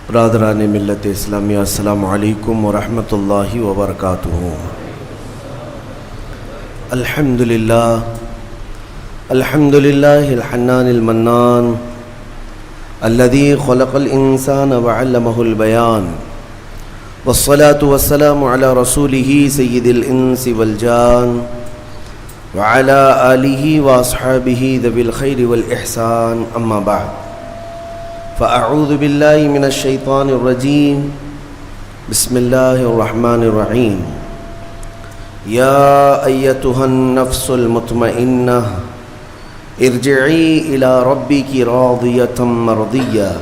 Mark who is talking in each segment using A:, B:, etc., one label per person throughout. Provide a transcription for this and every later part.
A: برادران ملت اسلامیہ، السلام علیکم ورحمۃ اللہ وبرکاتہ۔ الحمدللہ الحنان المنان الذي خلق الإنسان وعلمه البيان، والصلاة والسلام على رسوله سيد الإنس والجان وعلى آله وأصحابه ذوي الخير والإحسان، أما بعد، فأعوذ بالله من الشيطان الرجيم، بسم الله الرحمن الرحيم۔ يا أيتها النفس المطمئنة ارجعي إلى ربك راضية مرضية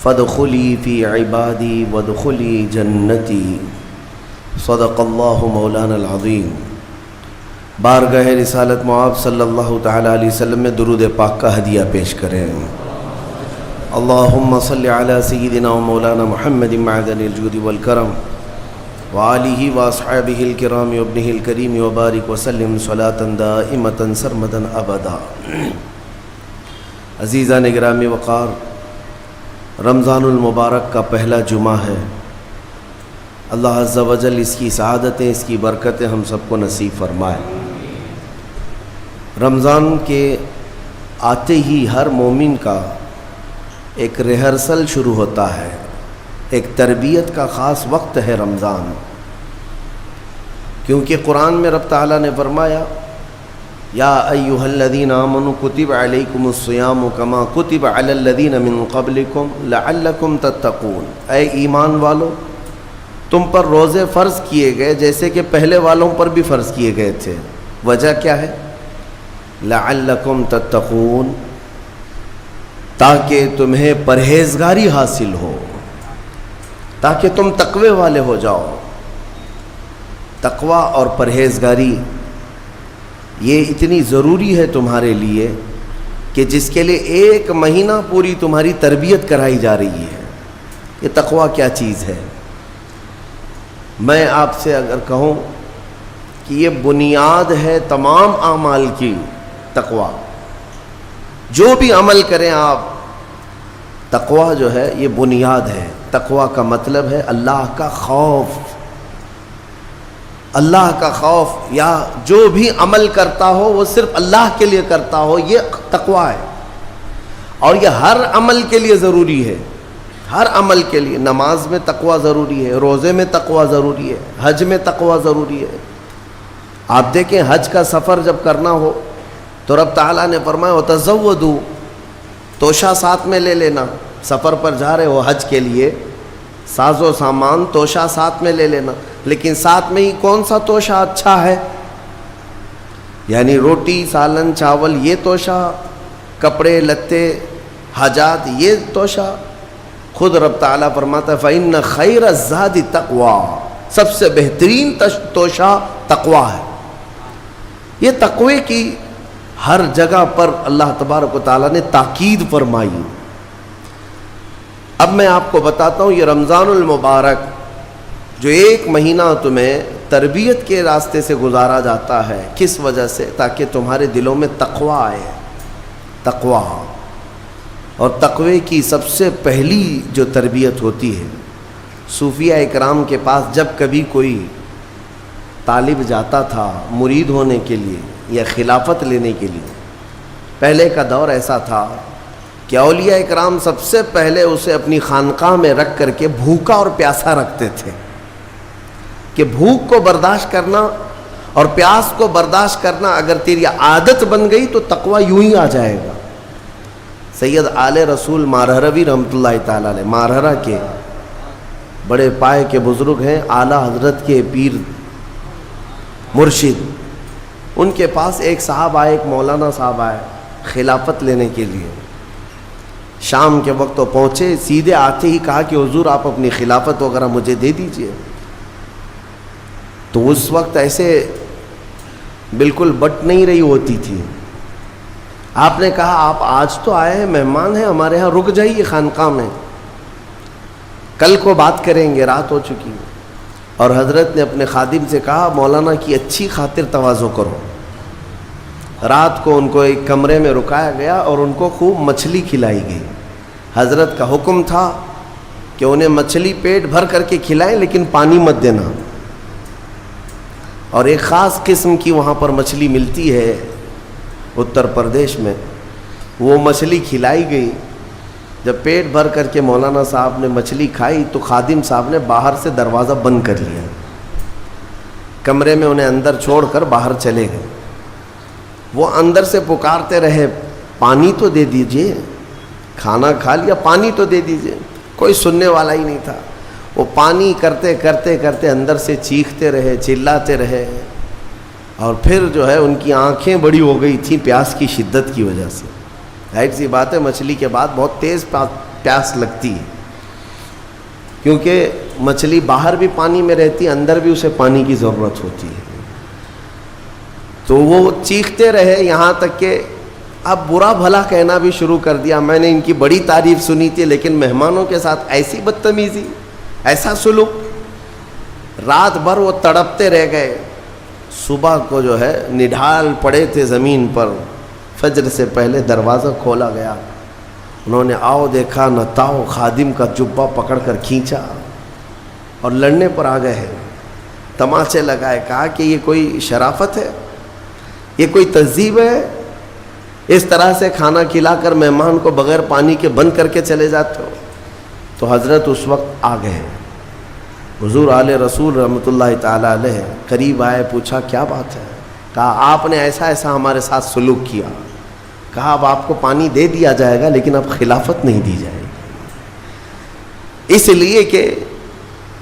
A: فادخلي في عبادي وادخلي جنتي، صدق الله مولانا العظيم۔ بارگاہ رسالت معاب صلی اللہ تعالی علیہ وسلم میں درود پاک کا ہدیہ پیش کریں۔ اللہم صلی علی سیدنا و مولانا محمد معدن الجود والکرم وآلہ واصحابہ الکرام وابنہ الکریم وبارک وسلم صلاة دائمة سرمدا ابدا۔ عزیزان گرامی وقار، رمضان المبارک کا پہلا جمعہ ہے۔ اللہ عز و جل اس کی سعادتیں، اس کی برکتیں ہم سب کو نصیب فرمائے۔ رمضان کے آتے ہی ہر مومن کا ایک ریہرسل شروع ہوتا ہے، ایک تربیت کا خاص وقت ہے رمضان، کیونکہ قرآن میں رب تعالیٰ نے فرمایا یا ایھا الذین آمنوا کتب علیکم الصیام کما کتب علی الذین من قبلکم لعلکم تتقون، اے ایمان والو تم پر روزے فرض کیے گئے جیسے کہ پہلے والوں پر بھی فرض کیے گئے تھے۔ وجہ کیا ہے؟ لعلکم تتقون، تاکہ تمہیں پرہیزگاری حاصل ہو، تاکہ تم تقوی والے ہو جاؤ۔ تقوی اور پرہیزگاری یہ اتنی ضروری ہے تمہارے لیے کہ جس کے لیے 1 مہینہ پوری تمہاری تربیت کرائی جا رہی ہے۔ یہ تقوی کیا چیز ہے؟ میں آپ سے اگر کہوں کہ یہ بنیاد ہے تمام اعمال کی، تقوی جو بھی عمل کریں آپ، تقوی جو ہے یہ بنیاد ہے۔ تقوی کا مطلب ہے اللہ کا خوف، اللہ کا خوف، یا جو بھی عمل کرتا ہو وہ صرف اللہ کے لیے کرتا ہو، یہ تقوی ہے۔ اور یہ ہر عمل کے لیے ضروری ہے، ہر عمل کے لیے۔ نماز میں تقوی ضروری ہے، روزے میں تقوی ضروری ہے، حج میں تقوی ضروری ہے۔ آپ دیکھیں حج کا سفر جب کرنا ہو تو رب تعالیٰ نے فرمایا وَتَزَوَّدُوا، توشہ ساتھ میں لے لینا۔ سفر پر جا رہے ہو حج کے لیے، ساز و سامان توشہ ساتھ میں لے لینا، لیکن ساتھ میں ہی کون سا توشہ اچھا ہے؟ یعنی روٹی، سالن، چاول، یہ توشہ، کپڑے لتے، حاجات، یہ توشہ؟ خود رب تعالیٰ فرماتا ہے فَإِنَّ خَيْرَ الزَّادِ تَقْوَى، سب سے بہترین توشہ تقوی ہے۔ یہ تقوی کی ہر جگہ پر اللہ تبارک و تعالیٰ نے تاکید فرمائی۔ اب میں آپ کو بتاتا ہوں یہ رمضان المبارک جو 1 مہینہ تمہیں تربیت کے راستے سے گزارا جاتا ہے، کس وجہ سے؟ تاکہ تمہارے دلوں میں تقوی آئے، تقوی۔ اور تقوی کی سب سے پہلی جو تربیت ہوتی ہے، صوفیہ اکرام کے پاس جب کبھی کوئی طالب جاتا تھا مرید ہونے کے لیے یا خلافت لینے کے لیے، پہلے کا دور ایسا تھا کہ اولیاء اکرام سب سے پہلے اسے اپنی خانقاہ میں رکھ کر کے بھوکا اور پیاسا رکھتے تھے، کہ بھوک کو برداشت کرنا اور پیاس کو برداشت کرنا اگر تیری عادت بن گئی تو تقوی یوں ہی آ جائے گا۔ سید آل رسول مارہروی رحمۃ اللہ تعالیٰ علیہ، مارہرہ کے بڑے پائے کے بزرگ ہیں، اعلیٰ حضرت کے پیر مرشد، ان کے پاس ایک صاحب آئے، ایک مولانا صاحب آئے خلافت لینے کے لیے۔ شام کے وقت وہ پہنچے، سیدھے آتے ہی کہا کہ حضور آپ اپنی خلافت وغیرہ مجھے دے دیجئے۔ تو اس وقت ایسے بالکل بٹ نہیں رہی ہوتی تھی۔ آپ نے کہا آپ آج تو آئے ہیں، مہمان ہیں ہمارے ہاں، رک جائیے خانقاہ میں، کل کو بات کریں گے، رات ہو چکی۔ اور حضرت نے اپنے خادم سے کہا مولانا کی اچھی خاطر تواضع کرو۔ رات کو ان کو ایک کمرے میں رکایا گیا اور ان کو خوب مچھلی کھلائی گئی۔ حضرت کا حکم تھا کہ انہیں مچھلی پیٹ بھر کر کے کھلائیں لیکن پانی مت دینا. اور ایک خاص قسم کی وہاں پر مچھلی ملتی ہے اتر پردیش میں، وہ مچھلی کھلائی گئی. جب پیٹ بھر کر کے مولانا صاحب نے مچھلی کھائی تو خادم صاحب نے باہر سے دروازہ بند کر لیا، کمرے میں انہیں اندر چھوڑ کر باہر چلے گئے. وہ اندر سے پکارتے رہے پانی تو دے دیجئے، کھانا کھا لیا پانی تو دے دیجئے. کوئی سننے والا ہی نہیں تھا. وہ پانی کرتے کرتے کرتے اندر سے چیختے رہے، چلاتے رہے، اور پھر جو ہے ان کی آنکھیں بڑی ہو گئی تھیں پیاس کی شدت کی وجہ سے. ظاہر سی بات ہے مچھلی کے بعد بہت تیز پیاس لگتی ہے، کیونکہ مچھلی باہر بھی پانی میں رہتی ہے، اندر بھی اسے پانی کی ضرورت ہوتی ہے. تو وہ چیختے رہے یہاں تک کہ اب برا بھلا کہنا بھی شروع کر دیا. میں نے ان کی بڑی تعریف سنی تھی لیکن مہمانوں کے ساتھ ایسی بدتمیزی، ایسا سلوک. رات بھر وہ تڑپتے رہ گئے. صبح کو جو ہے نڈھال پڑے تھے زمین پر، فجر سے پہلے دروازہ کھولا گیا. انہوں نے آؤ دیکھا نہ تاؤ، خادم کا جبہ پکڑ کر کھینچا اور لڑنے پر آ گئے ہیں. تماچے لگائے، کہا کہ یہ کوئی شرافت ہے، یہ کوئی تہذیب ہے؟ اس طرح سے کھانا کھلا کر مہمان کو بغیر پانی کے بند کر کے چلے جاتے ہو. تو حضرت اس وقت آ گئے. حضور آل رسول رحمۃ اللہ تعالیٰ علیہ قریب آئے، پوچھا کیا بات ہے؟ کہا آپ نے ایسا ایسا ہمارے ساتھ سلوک کیا. کہا اب آپ کو پانی دے دیا جائے گا لیکن اب خلافت نہیں دی جائے گی، اس لیے کہ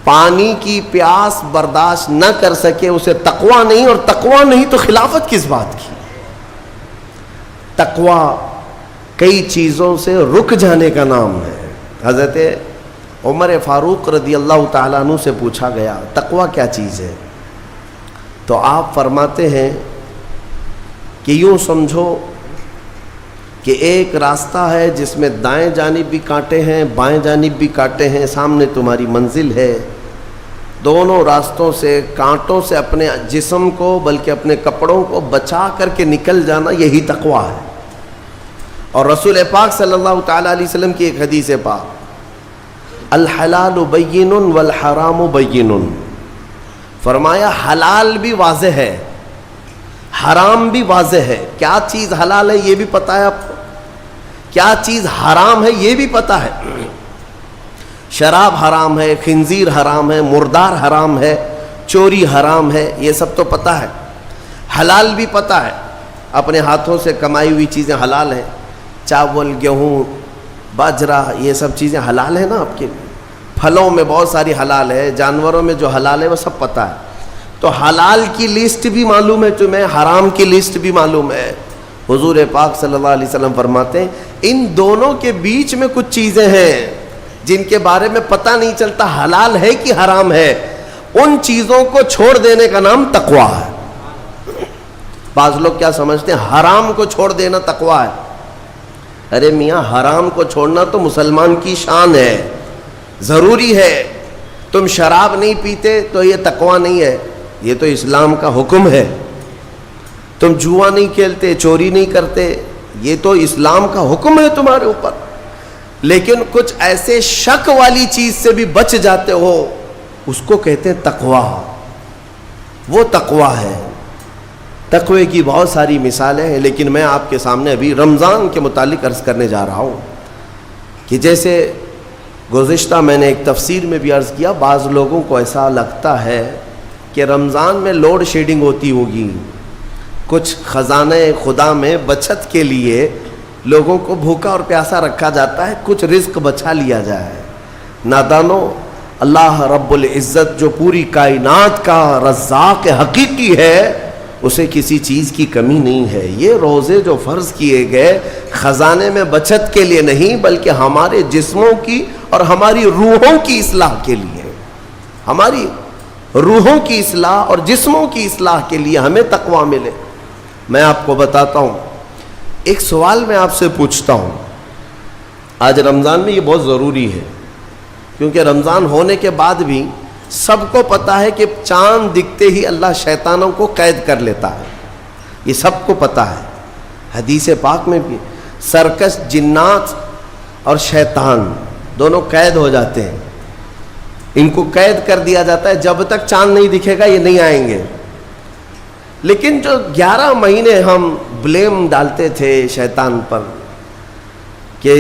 A: پانی کی پیاس برداشت نہ کر سکے اسے تقویٰ نہیں، اور تقویٰ نہیں تو خلافت کس بات کی؟ تقویٰ کئی چیزوں سے رک جانے کا نام ہے. حضرت عمر فاروق رضی اللہ تعالیٰ عنہ سے پوچھا گیا تقویٰ کیا چیز ہے؟ تو آپ فرماتے ہیں کہ یوں سمجھو کہ ایک راستہ ہے جس میں دائیں جانب بھی کانٹے ہیں، بائیں جانب بھی کانٹے ہیں، سامنے تمہاری منزل ہے. دونوں راستوں سے کانٹوں سے اپنے جسم کو بلکہ اپنے کپڑوں کو بچا کر کے نکل جانا، یہی تقویٰ ہے. اور رسول پاک صلی اللہ تعالیٰ علیہ وسلم کی ایک حدیث پاک، الحلال بین والحرام بین، فرمایا حلال بھی واضح ہے، حرام بھی واضح ہے. کیا چیز حلال ہے یہ بھی پتہ ہے آپ کو، کیا چیز حرام ہے یہ بھی پتہ ہے. شراب حرام ہے، خنزیر حرام ہے، مردار حرام ہے، چوری حرام ہے، یہ سب تو پتہ ہے. حلال بھی پتہ ہے، اپنے ہاتھوں سے کمائی ہوئی چیزیں حلال ہیں. چاول، گیہوں، باجرہ، یہ سب چیزیں حلال ہیں نا آپ کے لیے. پھلوں میں بہت ساری حلال ہے، جانوروں میں جو حلال ہے وہ سب پتہ ہے. تو حلال کی لسٹ بھی معلوم ہے تمہیں، حرام کی لسٹ بھی معلوم ہے. حضور پاک صلی اللہ علیہ وسلم فرماتے ہیں ان دونوں کے بیچ میں کچھ چیزیں ہیں جن کے بارے میں پتہ نہیں چلتا حلال ہے کہ حرام ہے. ان چیزوں کو چھوڑ دینے کا نام تقویٰ ہے. بعض لوگ کیا سمجھتے ہیں حرام کو چھوڑ دینا تقویٰ ہے. ارے میاں حرام کو چھوڑنا تو مسلمان کی شان ہے، ضروری ہے. تم شراب نہیں پیتے تو یہ تقویٰ نہیں ہے، یہ تو اسلام کا حکم ہے. تم جوا نہیں کھیلتے، چوری نہیں کرتے، یہ تو اسلام کا حکم ہے تمہارے اوپر. لیکن کچھ ایسے شک والی چیز سے بھی بچ جاتے ہو، اس کو کہتے ہیں تقویٰ. وہ تقویٰ ہے. تقوی کی بہت ساری مثالیں ہیں، لیکن میں آپ کے سامنے ابھی رمضان کے متعلق عرض کرنے جا رہا ہوں کہ جیسے گزشتہ میں نے ایک تفسیر میں بھی عرض کیا، بعض لوگوں کو ایسا لگتا ہے کہ رمضان میں لوڈ شیڈنگ ہوتی ہوگی، کچھ خزانہ خدا میں بچت کے لیے لوگوں کو بھوکا اور پیاسا رکھا جاتا ہے، کچھ رزق بچا لیا جائے. نادانو، اللہ رب العزت جو پوری کائنات کا رزاق حقیقی ہے اسے کسی چیز کی کمی نہیں ہے. یہ روزے جو فرض کیے گئے خزانے میں بچت کے لیے نہیں بلکہ ہمارے جسموں کی اور ہماری روحوں کی اصلاح کے لیے، ہماری روحوں کی اصلاح اور جسموں کی اصلاح کے لیے ہمیں تقویٰ ملے. میں آپ کو بتاتا ہوں، ایک سوال میں آپ سے پوچھتا ہوں. آج رمضان میں یہ بہت ضروری ہے کیونکہ رمضان ہونے کے بعد بھی سب کو پتہ ہے کہ چاند دکھتے ہی اللہ شیطانوں کو قید کر لیتا ہے، یہ سب کو پتہ ہے. حدیث پاک میں بھی سرکش جنات اور شیطان دونوں قید ہو جاتے ہیں. ان کو قید کر دیا جاتا ہے, جب تک چاند نہیں دکھے گا یہ نہیں آئیں گے. لیکن جو 11 مہینے ہم بلیم ڈالتے تھے شیطان پر کہ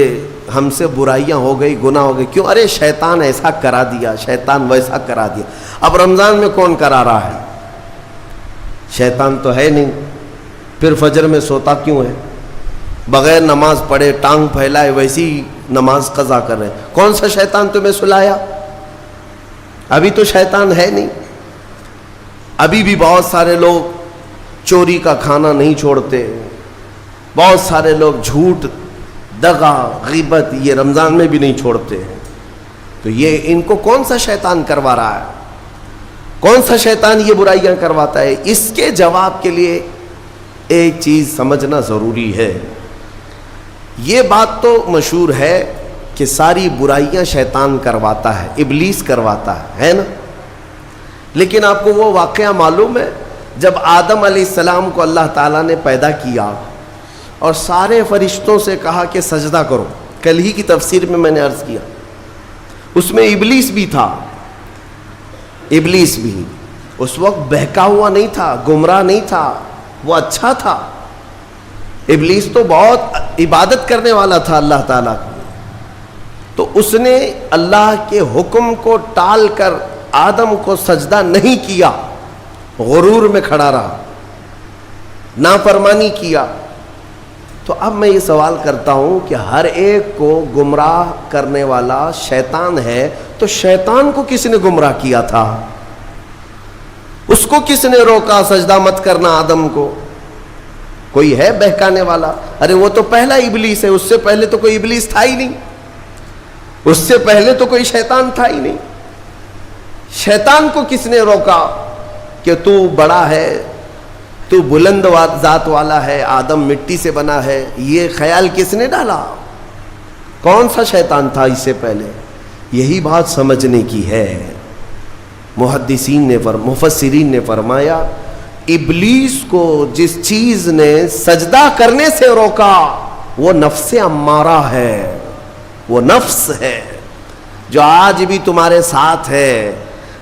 A: ہم سے برائیاں ہو گئی, گناہ ہو گئی, کیوں؟ ارے شیطان ایسا کرا دیا, شیطان ویسا کرا دیا. اب رمضان میں کون کرا رہا ہے؟ شیطان تو ہے نہیں. پھر فجر میں سوتا کیوں ہے؟ بغیر نماز پڑھے ٹانگ پھیلائے ویسی نماز قضا کر رہے. کون سا شیطان تمہیں سلایا؟ ابھی تو شیطان ہے نہیں. ابھی بھی بہت سارے لوگ چوری کا کھانا نہیں چھوڑتے, بہت سارے لوگ جھوٹ, دغا, غیبت یہ رمضان میں بھی نہیں چھوڑتے. تو یہ ان کو کون سا شیطان کروا رہا ہے؟ کون سا شیطان یہ برائیاں کرواتا ہے؟ اس کے جواب کے لیے ایک چیز سمجھنا ضروری ہے. یہ بات تو مشہور ہے کہ ساری برائیاں شیطان کرواتا ہے, ابلیس کرواتا ہے نا. لیکن آپ کو وہ واقعہ معلوم ہے جب آدم علیہ السلام کو اللہ تعالیٰ نے پیدا کیا اور سارے فرشتوں سے کہا کہ سجدہ کرو. کل ہی کی تفسیر میں نے عرض کیا, اس میں ابلیس بھی تھا. ابلیس بھی اس وقت بہکا ہوا نہیں تھا, گمراہ نہیں تھا, وہ اچھا تھا. ابلیس تو بہت عبادت کرنے والا تھا اللہ تعالیٰ کی. تو اس نے اللہ کے حکم کو ٹال کر آدم کو سجدہ نہیں کیا, غرور میں کھڑا رہا, نافرمانی کیا. تو اب میں یہ سوال کرتا ہوں کہ ہر ایک کو گمراہ کرنے والا شیطان ہے, تو شیطان کو کس نے گمراہ کیا تھا؟ اس کو کس نے روکا سجدہ مت کرنا آدم کو؟ کوئی ہے بہکانے والا؟ ارے وہ تو پہلا ابلیس ہے, اس سے پہلے تو کوئی ابلیس تھا ہی نہیں, اس سے پہلے تو کوئی شیطان تھا ہی نہیں. شیطان کو کس نے روکا کہ تو بڑا ہے, تو بلند ذات والا ہے, آدم مٹی سے بنا ہے؟ یہ خیال کس نے ڈالا؟ کون سا شیطان تھا اس سے پہلے؟ یہی بات سمجھنے کی ہے. محدثین نے مفسرین نے فرمایا ابلیس کو جس چیز نے سجدہ کرنے سے روکا وہ نفس امارہ ہے, وہ نفس ہے جو آج بھی تمہارے ساتھ ہے.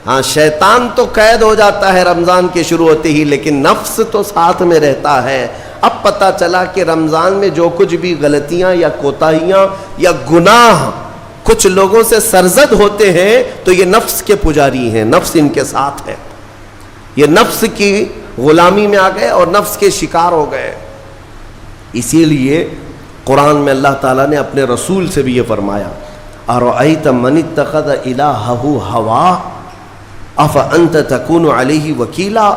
A: ہاں شیطان تو قید ہو جاتا ہے رمضان کے شروع ہوتے ہی, لیکن نفس تو ساتھ میں رہتا ہے. اب پتہ چلا کہ رمضان میں جو کچھ بھی غلطیاں یا کوتاہیاں یا گناہ کچھ لوگوں سے سرزد ہوتے ہیں تو یہ نفس کے پجاری ہیں, نفس ان کے ساتھ ہے. یہ نفس کی غلامی میں آ گئے اور نفس کے شکار ہو گئے. اسی لیے قرآن میں اللہ تعالیٰ نے اپنے رسول سے بھی یہ فرمایا اَرَأَيْتَ مَنِ اتَّخَذَ إِلَٰهَهُ هَوَاهُ أَفَأَنْتَ تَكُونُ عَلَيْهِ وَكِيلًا.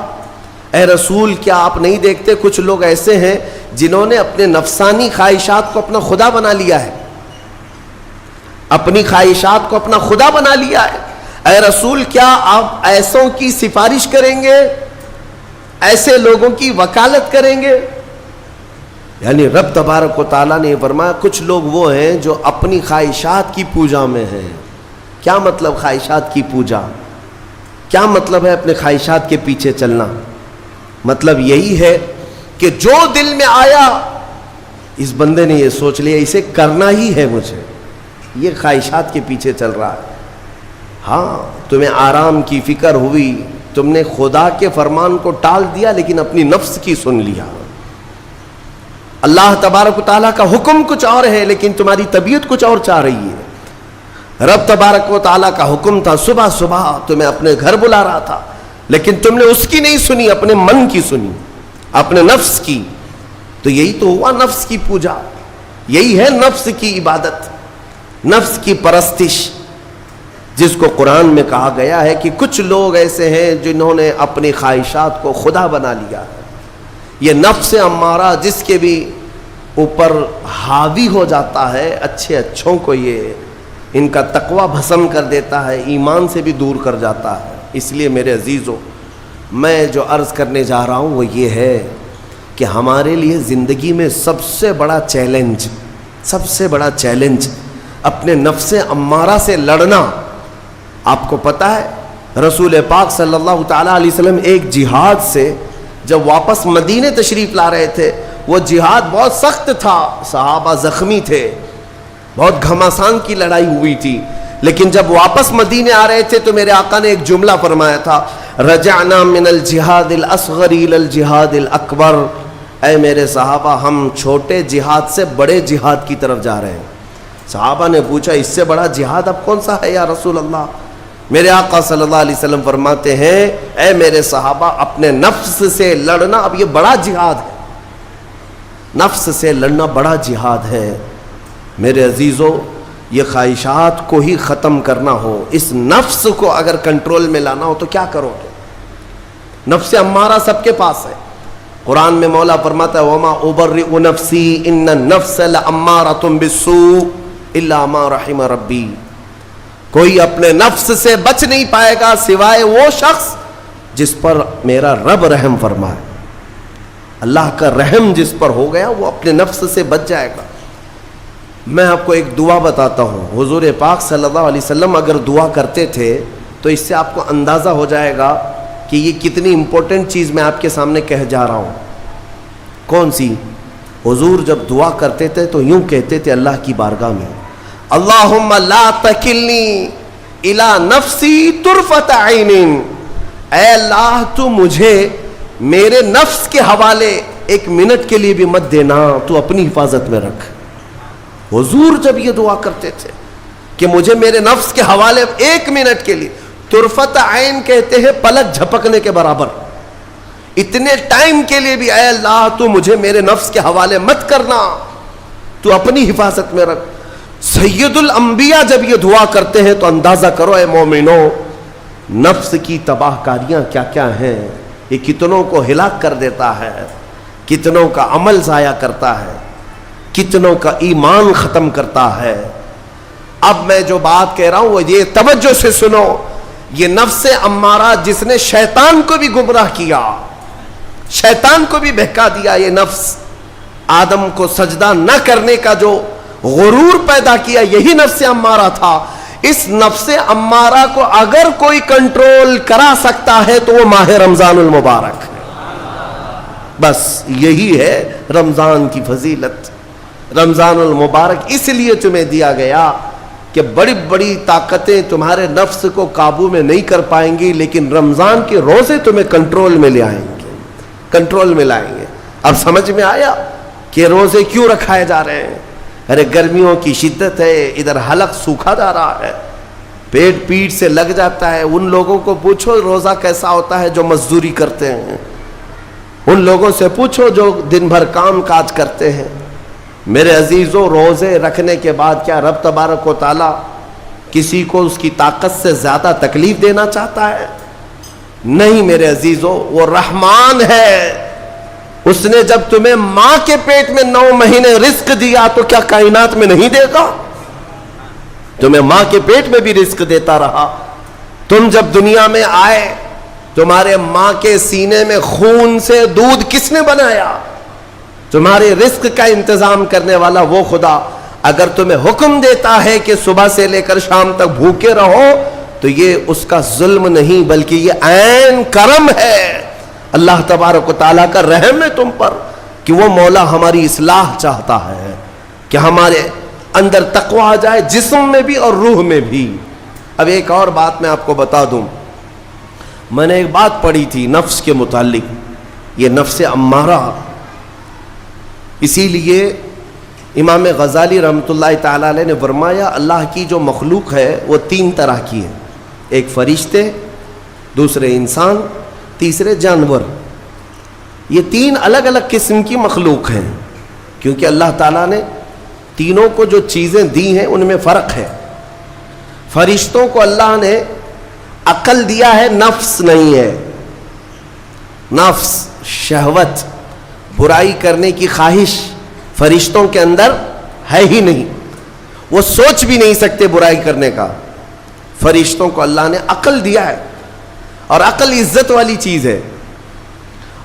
A: اے رسول کیا آپ نہیں دیکھتے کچھ لوگ ایسے ہیں جنہوں نے اپنے نفسانی خواہشات کو اپنا خدا بنا لیا ہے, اپنی خواہشات کو اپنا خدا بنا لیا ہے. اے رسول کیا آپ ایسوں کی سفارش کریں گے, ایسے لوگوں کی وکالت کریں گے؟ یعنی رب تبارک و تعالیٰ نے فرمایا کچھ لوگ وہ ہیں جو اپنی خواہشات کی پوجا میں ہیں. کیا مطلب خواہشات کی پوجا؟ کیا مطلب ہے اپنے خواہشات کے پیچھے چلنا؟ مطلب یہی ہے کہ جو دل میں آیا اس بندے نے یہ سوچ لیا اسے کرنا ہی ہے مجھے, یہ خواہشات کے پیچھے چل رہا ہے. ہاں تمہیں آرام کی فکر ہوئی, تم نے خدا کے فرمان کو ٹال دیا لیکن اپنی نفس کی سن لیا. اللہ تبارک و تعالیٰ کا حکم کچھ اور ہے لیکن تمہاری طبیعت کچھ اور چاہ رہی ہے. رب تبارک و تعالیٰ کا حکم تھا صبح صبح تمہیں اپنے گھر بلا رہا تھا لیکن تم نے اس کی نہیں سنی, اپنے من کی سنی, اپنے نفس کی. تو یہی تو ہوا نفس کی پوجا, یہی ہے نفس کی عبادت, نفس کی پرستش, جس کو قرآن میں کہا گیا ہے کہ کچھ لوگ ایسے ہیں جنہوں نے اپنی خواہشات کو خدا بنا لیا. یہ نفس امارہ جس کے بھی اوپر حاوی ہو جاتا ہے, اچھے اچھوں کو یہ ان کا تقوی بھسم کر دیتا ہے, ایمان سے بھی دور کر جاتا ہے. اس لیے میرے عزیزو میں جو عرض کرنے جا رہا ہوں وہ یہ ہے کہ ہمارے لیے زندگی میں سب سے بڑا چیلنج اپنے نفس امارہ سے لڑنا. آپ کو پتہ ہے رسول پاک صلی اللہ تعالیٰ علیہ وسلم ایک جہاد سے جب واپس مدینے تشریف لا رہے تھے, وہ جہاد بہت سخت تھا, صحابہ زخمی تھے, بہت گھماسان کی لڑائی ہوئی تھی، لیکن جب واپس مدینے آ رہے تھے تو میرے آقا نے ایک جملہ فرمایا تھا، رجعنا من الجہاد الاصغر الى الجہاد الاکبر، اے میرے صحابہ ہم چھوٹے جہاد سے بڑے جہاد کی طرف جا رہے ہیں۔ صحابہ نے پوچھا اس سے بڑا جہاد اب کون سا ہے یا رسول اللہ؟ میرے آقا صلی اللہ علیہ وسلم فرماتے ہیں، اے میرے صحابہ اپنے نفس سے لڑنا اب یہ بڑا جہاد ہے، نفس سے لڑنا بڑا جہاد ہے۔ میرے عزیزو، یہ خواہشات کو ہی ختم کرنا ہو، اس نفس کو اگر کنٹرول میں لانا ہو تو کیا کرو گے؟ نفس امارہ سب کے پاس ہے۔ قرآن میں مولا فرماتا ہے وَمَا أُبَرِّئُ نَفْسِي إِنَّ النَّفْسَ لَأَمَّارَةٌ بِالسُّوءِ إِلَّا مَا رَحِمَ رَبِّي، کوئی اپنے نفس سے بچ نہیں پائے گا سوائے وہ شخص جس پر میرا رب رحم فرمائے۔ اللہ کا رحم جس پر ہو گیا وہ اپنے نفس سے بچ جائے گا۔ میں آپ کو ایک دعا بتاتا ہوں، حضور پاک صلی اللہ علیہ وسلم اگر دعا کرتے تھے تو اس سے آپ کو اندازہ ہو جائے گا کہ یہ کتنی امپورٹنٹ چیز میں آپ کے سامنے کہہ جا رہا ہوں۔ کون سی؟ حضور جب دعا کرتے تھے تو یوں کہتے تھے اللہ کی بارگاہ میں، اللہم لا تکلنی الی نفسی طرفۃ عین، اے اللہ تو مجھے میرے نفس کے حوالے ایک منٹ کے لیے بھی مت دینا، تو اپنی حفاظت میں رکھ۔ حضور جب یہ دعا کرتے تھے کہ مجھے میرے نفس کے حوالے ایک منٹ کے لیے، طرفۃ عین کہتے ہیں پلک جھپکنے کے برابر، اتنے ٹائم کے لیے بھی اے اللہ تو مجھے میرے نفس کے حوالے مت کرنا، تو اپنی حفاظت میں رکھ۔ سید الانبیاء جب یہ دعا کرتے ہیں تو اندازہ کرو اے مومنو، نفس کی تباہ کاریاں کیا کیا ہیں، یہ کتنوں کو ہلاک کر دیتا ہے، کتنوں کا عمل ضائع کرتا ہے، کتنوں کا ایمان ختم کرتا ہے۔ اب میں جو بات کہہ رہا ہوں وہ یہ توجہ سے سنو، یہ نفس امارہ جس نے شیطان کو بھی گمراہ کیا، شیطان کو بھی بہکا دیا، یہ نفس آدم کو سجدہ نہ کرنے کا جو غرور پیدا کیا یہی نفس امارہ تھا۔ اس نفس امارہ کو اگر کوئی کنٹرول کرا سکتا ہے تو وہ ماہ رمضان المبارک ہے۔ بس یہی ہے رمضان کی فضیلت۔ رمضان المبارک اس لیے تمہیں دیا گیا کہ بڑی بڑی طاقتیں تمہارے نفس کو قابو میں نہیں کر پائیں گی، لیکن رمضان کے روزے تمہیں کنٹرول میں لے آئیں گے، کنٹرول میں لائیں گے۔ اب سمجھ میں آیا کہ روزے کیوں رکھائے جا رہے ہیں؟ ارے گرمیوں کی شدت ہے، ادھر حلق سوکھا جا رہا ہے، پیٹ پیٹ سے لگ جاتا ہے۔ ان لوگوں کو پوچھو روزہ کیسا ہوتا ہے جو مزدوری کرتے ہیں، ان لوگوں سے پوچھو جو دن بھر کام کاج کرتے ہیں۔ میرے عزیزوں، روزے رکھنے کے بعد کیا رب تبارک و تعالی کسی کو اس کی طاقت سے زیادہ تکلیف دینا چاہتا ہے؟ نہیں میرے عزیزوں، وہ رحمان ہے۔ اس نے جب تمہیں ماں کے پیٹ میں 9 مہینے رزق دیا تو کیا کائنات میں نہیں دے گا؟ تمہیں ماں کے پیٹ میں بھی رزق دیتا رہا۔ تم جب دنیا میں آئے تمہارے ماں کے سینے میں خون سے دودھ کس نے بنایا؟ تمہارے رزق کا انتظام کرنے والا وہ خدا۔ اگر تمہیں حکم دیتا ہے کہ صبح سے لے کر شام تک بھوکے رہو تو یہ اس کا ظلم نہیں بلکہ یہ عین کرم ہے، اللہ تبارک و تعالیٰ کا رحم ہے تم پر کہ وہ مولا ہماری اصلاح چاہتا ہے کہ ہمارے اندر تقوی آ جائے، جسم میں بھی اور روح میں بھی۔ اب ایک اور بات میں آپ کو بتا دوں، میں نے ایک بات پڑھی تھی نفس کے متعلق، یہ نفس امارہ، اسی لیے امام غزالی رحمۃ اللہ تعالیٰ علیہ نے فرمایا اللہ کی جو مخلوق ہے وہ 3 طرح کی ہے، ایک فرشتے، دوسرے انسان، تیسرے جانور۔ یہ 3 الگ الگ قسم کی مخلوق ہیں، کیونکہ اللہ تعالیٰ نے تینوں کو جو چیزیں دی ہیں ان میں فرق ہے۔ فرشتوں کو اللہ نے عقل دیا ہے، نفس نہیں ہے۔ نفس، شہوت، برائی کرنے کی خواہش فرشتوں کے اندر ہے ہی نہیں، وہ سوچ بھی نہیں سکتے برائی کرنے کا۔ فرشتوں کو اللہ نے عقل دیا ہے، اور عقل عزت والی چیز ہے۔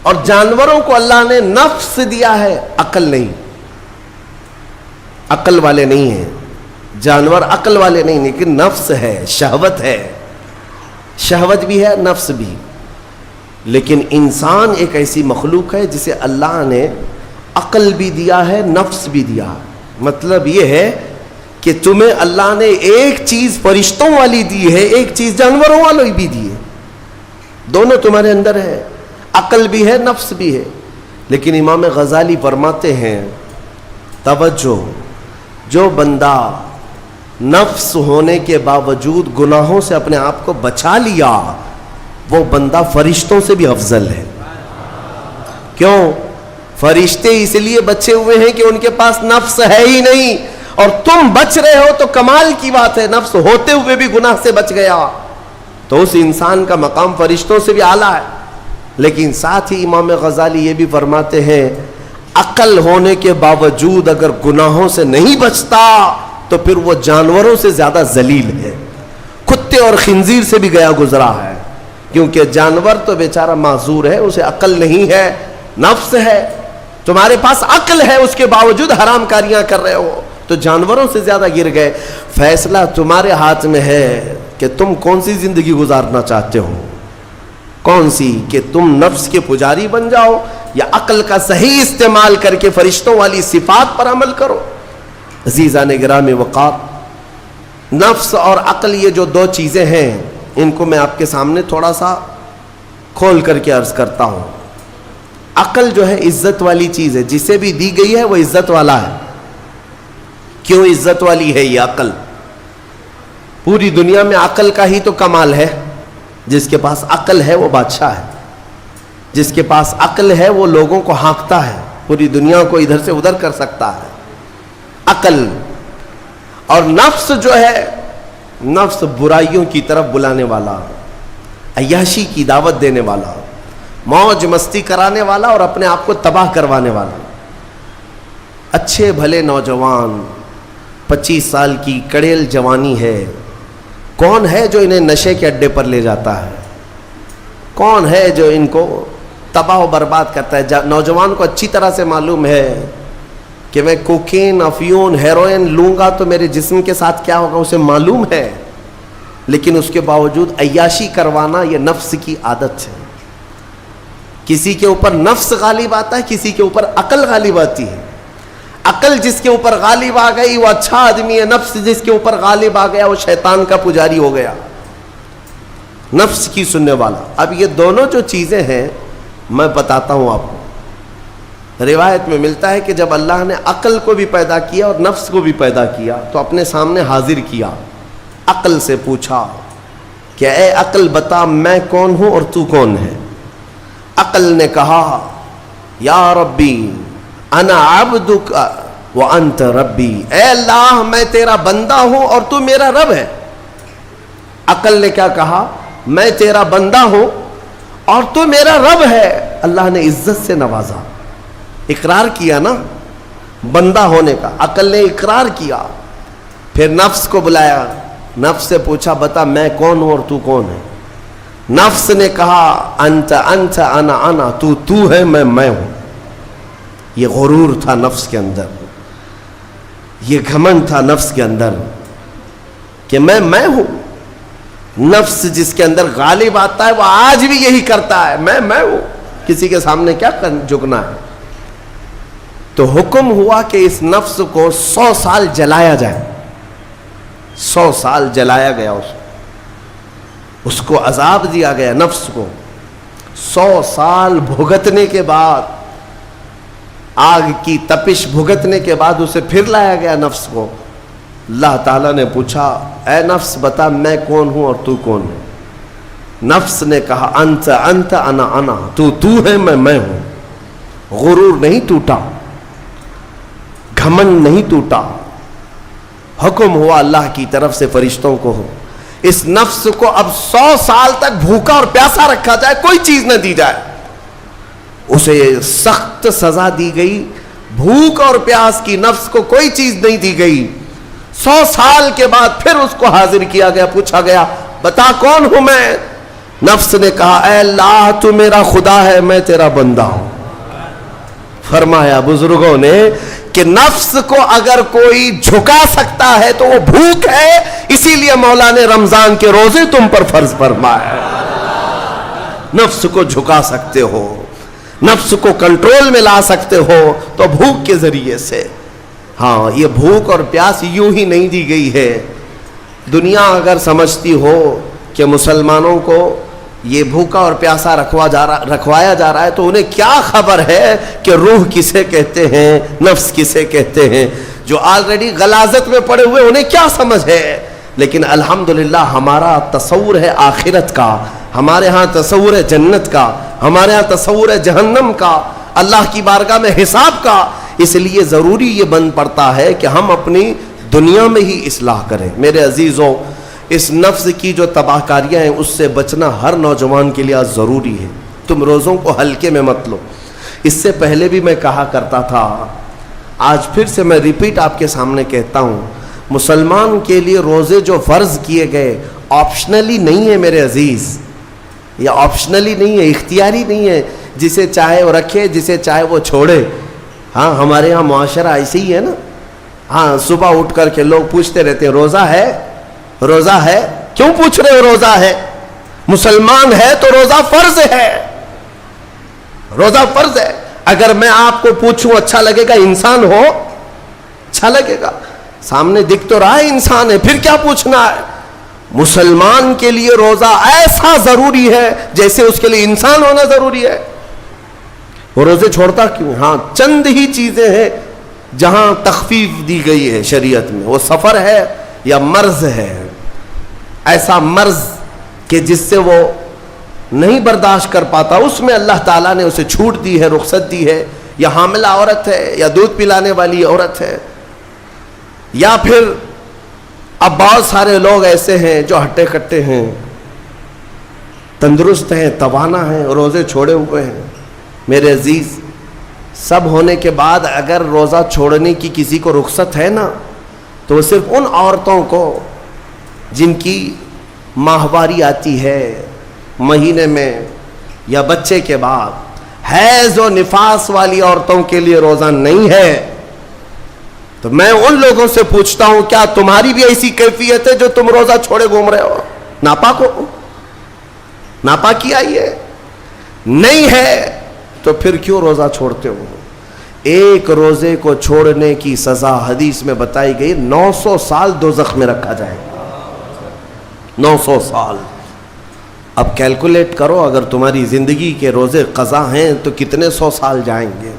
A: اور جانوروں کو اللہ نے نفس دیا ہے، عقل نہیں، عقل والے نہیں ہیں جانور، عقل والے نہیں، لیکن نفس ہے، شہوت ہے، شہوت بھی ہے، نفس بھی۔ لیکن انسان ایک ایسی مخلوق ہے جسے اللہ نے عقل بھی دیا ہے، نفس بھی دیا ہے۔ مطلب یہ ہے کہ تمہیں اللہ نے ایک چیز فرشتوں والی دی ہے, ایک چیز جانوروں والی بھی دی ہے, دونوں تمہارے اندر ہے, عقل بھی ہے, نفس بھی ہے. لیکن امام غزالی فرماتے ہیں توجہ, جو بندہ نفس ہونے کے باوجود گناہوں سے اپنے آپ کو بچا لیا, وہ بندہ فرشتوں سے بھی افضل ہے. کیوں؟ فرشتے اس لیے بچے ہوئے ہیں کہ ان کے پاس نفس ہے ہی نہیں, اور تم بچ رہے ہو تو کمال کی بات ہے. نفس ہوتے ہوئے بھی گناہ سے بچ گیا تو اس انسان کا مقام فرشتوں سے بھی اعلیٰ ہے. لیکن ساتھ ہی امام غزالی یہ بھی فرماتے ہیں عقل ہونے کے باوجود اگر گناہوں سے نہیں بچتا تو پھر وہ جانوروں سے زیادہ ذلیل ہے, کتے اور خنزیر سے بھی گیا گزرا ہے. کیونکہ جانور تو بیچارہ معذور ہے, اسے عقل نہیں ہے, نفس ہے. تمہارے پاس عقل ہے, اس کے باوجود حرام کاریاں کر رہے ہو تو جانوروں سے زیادہ گر گئے. فیصلہ تمہارے ہاتھ میں ہے کہ تم کون سی زندگی گزارنا چاہتے ہو, کون سی, کہ تم نفس کے پجاری بن جاؤ یا عقل کا صحیح استعمال کر کے فرشتوں والی صفات پر عمل کرو. عزیزان گرامی وقار, نفس اور عقل یہ جو دو چیزیں ہیں ان کو میں آپ کے سامنے تھوڑا سا کھول کر کے عرض کرتا ہوں. عقل جو ہے عزت والی چیز ہے, جسے بھی دی گئی ہے وہ عزت والا ہے. کیوں عزت والی ہے یہ عقل؟ پوری دنیا میں عقل کا ہی تو کمال ہے. جس کے پاس عقل ہے وہ بادشاہ ہے, جس کے پاس عقل ہے وہ لوگوں کو ہانکتا ہے, پوری دنیا کو ادھر سے ادھر کر سکتا ہے. عقل اور نفس جو ہے, نفس برائیوں کی طرف بلانے والا, عیاشی کی دعوت دینے والا, موج مستی کرانے والا اور اپنے آپ کو تباہ کروانے والا. اچھے بھلے نوجوان 25 سال کی کڑیل جوانی ہے, کون ہے جو انہیں نشے کے اڈے پر لے جاتا ہے؟ کون ہے جو ان کو تباہ و برباد کرتا ہے؟ نوجوان کو اچھی طرح سے معلوم ہے کہ میں کوکین, افیون, ہیروئن لوں گا تو میرے جسم کے ساتھ کیا ہوگا, اسے معلوم ہے. لیکن اس کے باوجود عیاشی کروانا یہ نفس کی عادت ہے. کسی کے اوپر نفس غالب آتا ہے, کسی کے اوپر عقل غالب آتی ہے. عقل جس کے اوپر غالب آ گئی وہ اچھا آدمی ہے, نفس جس کے اوپر غالب آ گیا وہ شیطان کا پجاری ہو گیا, نفس کی سننے والا. اب یہ دونوں جو چیزیں ہیں میں بتاتا ہوں آپ کو. روایت میں ملتا ہے کہ جب اللہ نے عقل کو بھی پیدا کیا اور نفس کو بھی پیدا کیا تو اپنے سامنے حاضر کیا, عقل سے پوچھا کہ اے عقل بتا میں کون ہوں اور تو کون ہے؟ عقل نے کہا یا ربی انا عبدک وانت ربی, اے اللہ میں تیرا بندہ ہوں اور تو میرا رب ہے. عقل نے کیا کہا؟ میں تیرا بندہ ہوں اور تو میرا رب ہے. اللہ نے عزت سے نوازا, اقرار کیا نا بندہ ہونے کا, عقل نے اقرار کیا. پھر نفس کو بلایا, نفس سے پوچھا بتا میں کون ہوں اور تو کون ہے؟ نفس نے کہا انت انت انا انا, تو ہے میں ہوں. یہ غرور تھا نفس کے اندر, یہ گھمنڈ تھا نفس کے اندر کہ میں ہوں. نفس جس کے اندر غالب آتا ہے وہ آج بھی یہی کرتا ہے, میں ہوں, کسی کے سامنے کیا جھکنا ہے. تو حکم ہوا کہ اس نفس کو 100 سال جلایا جائے. 100 سال جلایا گیا, اس کو عذاب دیا گیا نفس کو. 100 سال بھگتنے کے بعد, آگ کی تپش بھگتنے کے بعد اسے پھر لایا گیا نفس کو. اللہ تعالیٰ نے پوچھا اے نفس بتا میں کون ہوں اور تو کون ہے؟ نفس نے کہا انت انت انا انا, تو ہے میں ہوں. غرور نہیں ٹوٹا, گھمنڈ نہیں ٹوٹا. حکم ہوا اللہ کی طرف سے فرشتوں کو, اس نفس کو اب 100 سال تک بھوکا اور پیاسا رکھا جائے, کوئی چیز نہ دی جائے. اسے سخت سزا دی گئی, بھوک اور پیاس کی نفس کو کوئی چیز نہیں دی گئی. 100 سال کے بعد پھر اس کو حاضر کیا گیا, پوچھا گیا بتا کون ہوں میں؟ نفس نے کہا اے اللہ تو میرا خدا ہے, میں تیرا بندہ ہوں. فرمایا بزرگوں نے کہ نفس کو اگر کوئی جھکا سکتا ہے تو وہ بھوک ہے, اسی لیے مولا نے رمضان کے روزے تم پر فرض فرمایا. نفس کو جھکا سکتے ہو, نفس کو کنٹرول میں لا سکتے ہو تو بھوک کے ذریعے سے. ہاں یہ بھوک اور پیاس یوں ہی نہیں دی گئی ہے. دنیا اگر سمجھتی ہو کہ مسلمانوں کو یہ بھوکا اور پیاسا رکھوایا جا رہا ہے تو انہیں کیا خبر ہے کہ روح کسے کہتے ہیں, نفس کسے کہتے ہیں. جو آلریڈی غلاظت میں پڑے ہوئے انہیں کیا سمجھ ہے. لیکن الحمدللہ ہمارا تصور ہے آخرت کا, ہمارے ہاں تصور ہے جنت کا, ہمارے ہاں تصور ہے جہنم کا, اللہ کی بارگاہ میں حساب کا. اس لیے ضروری یہ بن پڑتا ہے کہ ہم اپنی دنیا میں ہی اصلاح کریں. میرے عزیزوں, اس نفس کی جو تباہ کاریاں ہیں اس سے بچنا ہر نوجوان کے لیے آج ضروری ہے. تم روزوں کو ہلکے میں مت لو. اس سے پہلے بھی میں کہا کرتا تھا, آج پھر سے میں ریپیٹ آپ کے سامنے کہتا ہوں, مسلمان کے لیے روزے جو فرض کیے گئے آپشنلی نہیں ہے میرے عزیز. یہ آپشنلی نہیں ہے, اختیاری نہیں ہے. جسے چاہے وہ رکھے, جسے چاہے وہ چھوڑے. ہاں ہمارے یہاں معاشرہ ایسے ہی ہے نا. ہاں صبح اٹھ کر کے لوگ پوچھتے رہتے ہیں روزہ ہے, روزہ ہے. کیوں پوچھ رہے ہو روزہ ہے؟ مسلمان ہے تو روزہ فرض ہے, روزہ فرض ہے. اگر میں آپ کو پوچھوں اچھا لگے گا؟ انسان ہو اچھا لگے گا. سامنے دکھ تو رہا ہے انسان ہے, پھر کیا پوچھنا ہے. مسلمان کے لیے روزہ ایسا ضروری ہے جیسے اس کے لیے انسان ہونا ضروری ہے. وہ روزے چھوڑتا کیوں؟ ہاں چند ہی چیزیں ہیں جہاں تخفیف دی گئی ہے شریعت میں. وہ سفر ہے یا مرض ہے, ایسا مرض کہ جس سے وہ نہیں برداشت کر پاتا, اس میں اللہ تعالیٰ نے اسے چھوٹ دی ہے, رخصت دی ہے. یا حاملہ عورت ہے, یا دودھ پلانے والی عورت ہے, یا پھر اب بہت سارے لوگ ایسے ہیں جو ہٹے کٹے ہیں, تندرست ہیں, توانا ہیں, روزے چھوڑے ہوئے ہیں. میرے عزیز, سب ہونے کے بعد اگر روزہ چھوڑنے کی کسی کو رخصت ہے نا, تو وہ صرف ان عورتوں کو جن کی ماہواری آتی ہے مہینے میں یا بچے کے بعد, حیض و نفاس والی عورتوں کے لیے روزہ نہیں ہے. تو میں ان لوگوں سے پوچھتا ہوں, کیا تمہاری بھی ایسی کیفیت ہے جو تم روزہ چھوڑے گھوم رہے ہو؟ ناپاک ہو, ناپاکی آئی ہے؟ نہیں ہے تو پھر کیوں روزہ چھوڑتے ہو؟ ایک روزے کو چھوڑنے کی سزا حدیث میں بتائی گئی 900 سال دوزخ میں رکھا جائے گا. 900 سال. اب کیلکولیٹ کرو, اگر تمہاری زندگی کے روزے قضا ہیں تو کتنے 100 سال جائیں گے.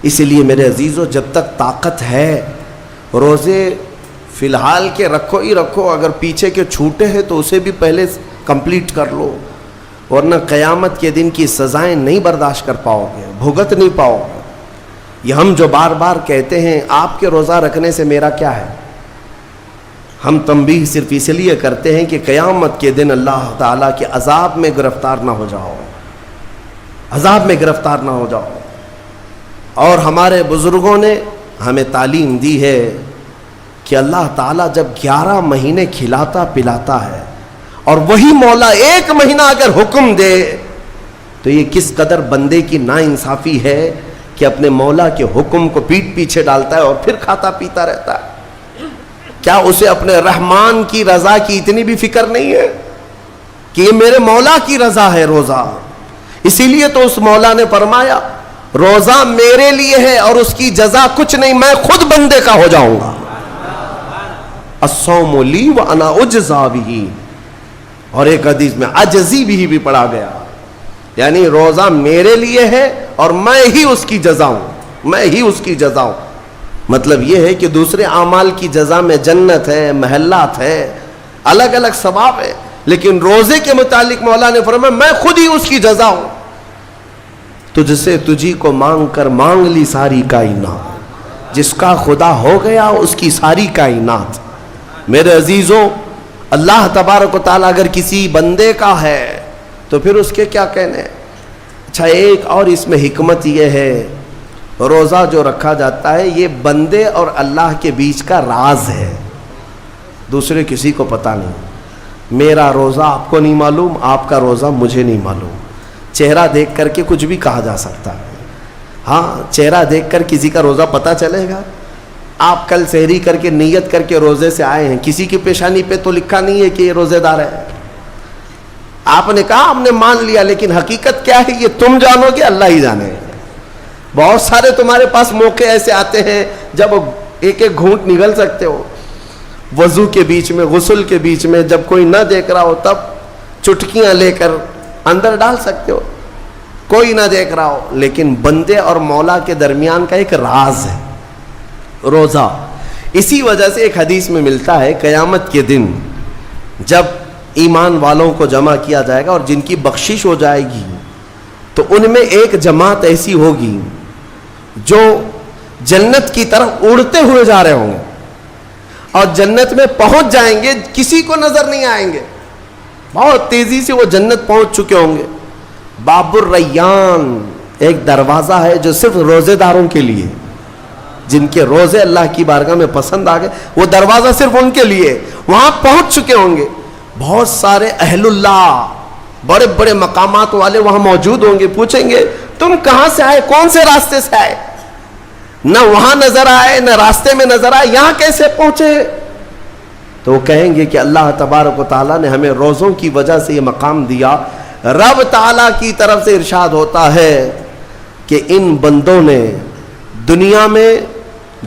A: اسی لیے میرے عزیزو, جب تک طاقت ہے روزے فی الحال کے رکھو ہی رکھو. اگر پیچھے کے چھوٹے ہیں تو اسے بھی پہلے کمپلیٹ کر لو, ورنہ قیامت کے دن کی سزائیں نہیں برداشت کر پاؤ گے, بھگت نہیں پاؤ گے. یہ ہم جو بار بار کہتے ہیں آپ کے روزہ رکھنے سے میرا کیا ہے, ہم تنبیہ صرف اس لیے کرتے ہیں کہ قیامت کے دن اللہ تعالیٰ کے عذاب میں گرفتار نہ ہو جاؤ, عذاب میں گرفتار نہ ہو جاؤ. اور ہمارے بزرگوں نے ہمیں تعلیم دی ہے کہ اللہ تعالیٰ جب 11 مہینے کھلاتا پلاتا ہے, اور وہی مولا 1 مہینہ اگر حکم دے تو یہ کس قدر بندے کی ناانصافی ہے کہ اپنے مولا کے حکم کو پیٹ پیچھے ڈالتا ہے اور پھر کھاتا پیتا رہتا ہے. کیا اسے اپنے رحمان کی رضا کی اتنی بھی فکر نہیں ہے کہ یہ میرے مولا کی رضا ہے روزہ؟ اسی لیے تو اس مولا نے فرمایا روزہ میرے لیے ہے اور اس کی جزا کچھ نہیں, میں خود بندے کا ہو جاؤں گا. الصوم لی وانا اجزا بہ. اور ایک حدیث میں عجزی بھی پڑھا گیا, یعنی روزہ میرے لیے ہے اور میں ہی اس کی جزا ہوں, میں ہی اس کی جزا ہوں. مطلب یہ ہے کہ دوسرے اعمال کی جزا میں جنت ہے, محلات ہے, الگ الگ ثواب ہے, لیکن روزے کے متعلق مولا نے فرمایا میں خود ہی اس کی جزا ہوں. تجھ سے تجھی کو مانگ کر مانگ لی ساری کائنات, جس کا خدا ہو گیا اس کی ساری کائنات. میرے عزیزوں, اللہ تبارک و تعالیٰ اگر کسی بندے کا ہے تو پھر اس کے کیا کہنے. اچھا, ایک اور اس میں حکمت یہ ہے, روزہ جو رکھا جاتا ہے یہ بندے اور اللہ کے بیچ کا راز ہے, دوسرے کسی کو پتہ نہیں. میرا روزہ آپ کو نہیں معلوم, آپ کا روزہ مجھے نہیں معلوم. چہرہ دیکھ کر کے کچھ بھی کہا جا سکتا ہے. ہاں, چہرہ دیکھ کر کسی کا روزہ پتہ چلے گا. آپ کل سحری کر کے نیت کر کے روزے سے آئے ہیں, کسی کی پیشانی پہ تو لکھا نہیں ہے کہ یہ روزے دار ہے. آپ نے کہا ہم نے مان لیا, لیکن حقیقت کیا ہے یہ تم جانو گے, اللہ ہی جانے. بہت سارے تمہارے پاس موقع ایسے آتے ہیں جب ایک ایک گھونٹ نگل سکتے ہو. وضو کے بیچ میں, غسل کے بیچ میں, جب کوئی نہ دیکھ رہا ہو تب چٹکیاں لے کر اندر ڈال سکتے ہو, کوئی نہ دیکھ رہا ہو. لیکن بندے اور مولا کے درمیان کا ایک راز ہے روزہ. اسی وجہ سے ایک حدیث میں ملتا ہے قیامت کے دن جب ایمان والوں کو جمع کیا جائے گا اور جن کی بخشش ہو جائے گی تو ان میں ایک جماعت ایسی ہوگی جو جنت کی طرف اڑتے ہوئے جا رہے ہوں گے اور جنت میں پہنچ جائیں گے, کسی کو نظر نہیں آئیں گے, بہت تیزی سے وہ جنت پہنچ چکے ہوں گے. باب الریان ایک دروازہ ہے جو صرف روزے داروں کے لیے, جن کے روزے اللہ کی بارگاہ میں پسند آ گئے, وہ دروازہ صرف ان کے لیے. وہاں پہنچ چکے ہوں گے, بہت سارے اہل اللہ, بڑے بڑے مقامات والے وہاں موجود ہوں گے. پوچھیں گے تم کہاں سے آئے, کون سے راستے سے آئے؟ نہ وہاں نظر آئے نہ راستے میں نظر آئے, یہاں کیسے پہنچے؟ تو وہ کہیں گے کہ اللہ تبارک و تعالیٰ نے ہمیں روزوں کی وجہ سے یہ مقام دیا. رب تعالیٰ کی طرف سے ارشاد ہوتا ہے کہ ان بندوں نے دنیا میں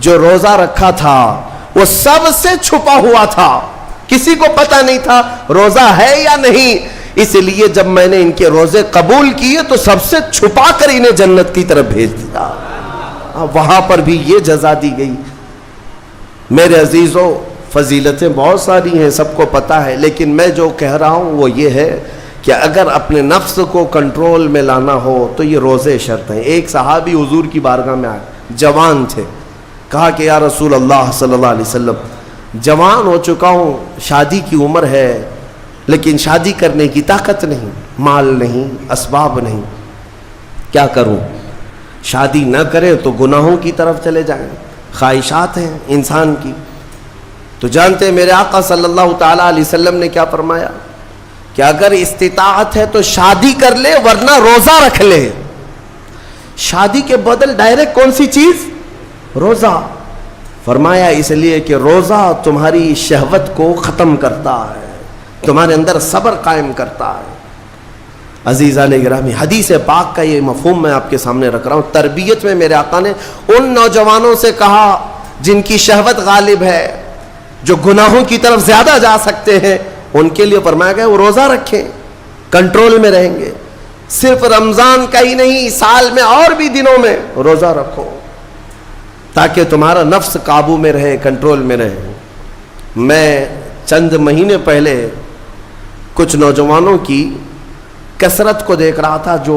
A: جو روزہ رکھا تھا وہ سب سے چھپا ہوا تھا, کسی کو پتہ نہیں تھا روزہ ہے یا نہیں. اس لیے جب میں نے ان کے روزے قبول کیے تو سب سے چھپا کر انہیں جنت کی طرف بھیج دیا. وہاں پر بھی یہ جزا دی گئی. میرے عزیزوں, فضیلتیں بہت ساری ہیں, سب کو پتہ ہے, لیکن میں جو کہہ رہا ہوں وہ یہ ہے کہ اگر اپنے نفس کو کنٹرول میں لانا ہو تو یہ روزے شرط ہیں. ایک صحابی حضور کی بارگاہ میں آئے, جوان تھے, کہا کہ یا رسول اللہ صلی اللہ علیہ وسلم, جوان ہو چکا ہوں, شادی کی عمر ہے, لیکن شادی کرنے کی طاقت نہیں, مال نہیں, اسباب نہیں, کیا کروں؟ شادی نہ کرے تو گناہوں کی طرف چلے جائیں, خواہشات ہیں انسان کی. تو جانتے ہیں میرے آقا صلی اللہ تعالیٰ علیہ وسلم نے کیا فرمایا کہ اگر استطاعت ہے تو شادی کر لے ورنہ روزہ رکھ لے. شادی کے بدل ڈائریکٹ کون سی چیز؟ روزہ. فرمایا اس لیے کہ روزہ تمہاری شہوت کو ختم کرتا ہے, تمہارے اندر صبر قائم کرتا ہے. عزیزان گرامی, حدیث پاک کا یہ مفہوم میں آپ کے سامنے رکھ رہا ہوں. تربیت میں میرے آقا نے ان نوجوانوں سے کہا جن کی شہوت غالب ہے, جو گناہوں کی طرف زیادہ جا سکتے ہیں, ان کے لیے فرمایا گیا وہ روزہ رکھیں, کنٹرول میں رہیں گے. صرف رمضان کا ہی نہیں, سال میں اور بھی دنوں میں روزہ رکھو تاکہ تمہارا نفس قابو میں رہے, کنٹرول میں رہے. میں چند مہینے پہلے کچھ نوجوانوں کی کثرت کو دیکھ رہا تھا جو